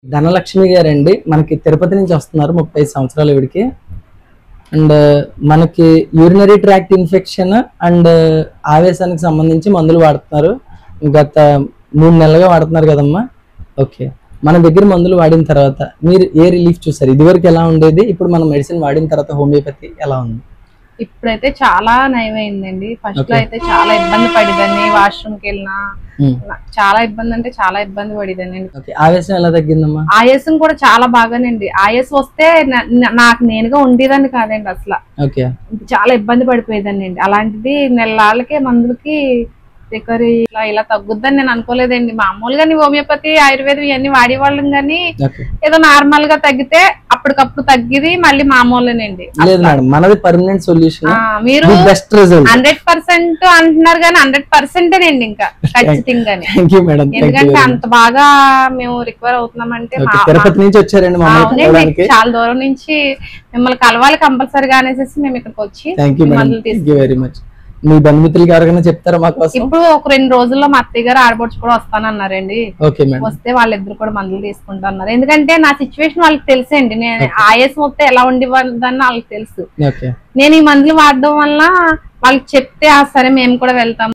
ధనలక్ష్మి గారండి మనకి తిరుపతి నుంచి వస్తున్నారు 35 సంవత్సరాలు ఇవిడికి అండ్ మనకి యూరినరీ ట్రాక్ట్ ఇన్ఫెక్షన్ అండ్ ఆవేశానికి సంబంధించి మందులు వాడుతున్నారు గత 3 నెలలుగా వాడుతున్నారు కదమ్మా ఓకే మన దగ్గర మందులు వాడిన తర్వాత మీరు ఏ రిలీఫ్ చూసారు ఇదివరకు ఎలా ఉండేది ఇప్పుడు మన మెడిసిన్ వాడిన తర్వాత హోమియోపతి ఎలా ఉంది ఇప్పుడైతే చాలా నయమైందండి ఫస్ట్ లో అయితే చాలా ఇబ్బంది పడిదాన్ని వాష్రూమ్ కి వెళ్ళినా చాలా ఇబ్బంది అంటే చాలా ఇబ్బంది పడిదాన్ని ఆయాసం ఎలా తగ్గిందమ్మా ఆయాసం కూడా చాలా బాగానండి ఆయాసం వస్తే నాకు నేనుగా ఉండేదాన్ని కాదండి అసలు చాలా ఇబ్బంది పడిపోయేదాన్ని అండి అలాంటిది నెలలకే మందులకి రికవరీ ఇలా తగ్గుద్దని నేను అనుకోలేదండి మామూలుగా హోమియోపతి ఆయుర్వేదం ఇవన్నీ వాడేవాళ్ళం కానీ ఏదో నార్మల్ గా తగ్గితే అప్పటికప్పుడు తగ్గిది మళ్ళీ మామూలేనండి మనది పర్మనెంట్ సొల్యూషన్ మీరు 100% అంటున్నారు కానీ 100% అండి ఇంకా ఖచ్చితంగానే ఎందుకంటే అంత బాగా మేము రికవర్ అవుతున్నామంటే తిరుపతి నుంచి వచ్చారండి చాలా దూరం నుంచి మిమ్మల్ని కలవాలి కంపల్సరీగా అనేసి మేము ఇక్కడికి వచ్చి మందులు తీసుకుంటాం మీ బంధుమిత్రులకి ఎవరికైనా చెప్తారా మా కోసం ఇప్పుడు ఒక 2 రోజుల్లో మా అత్తయ్య గారు ఆడపడుచు కూడా వస్తానన్నారండి వస్తే వాళ్ళిద్దరు కూడా మందులు తీసుకుంటున్నారు ఎందుకంటే నా సిచ్యువేషన్ వాళ్ళకి తెలుసండి నేను ఆయాసం వస్తే ఎలా ఉండేవాళ్ళని వాళ్ళకి తెలుసు నేను ఈ మందులు వాడడం వల్ల వాళ్ళకి చెప్తే సరే మేము కూడా వెళ్తాం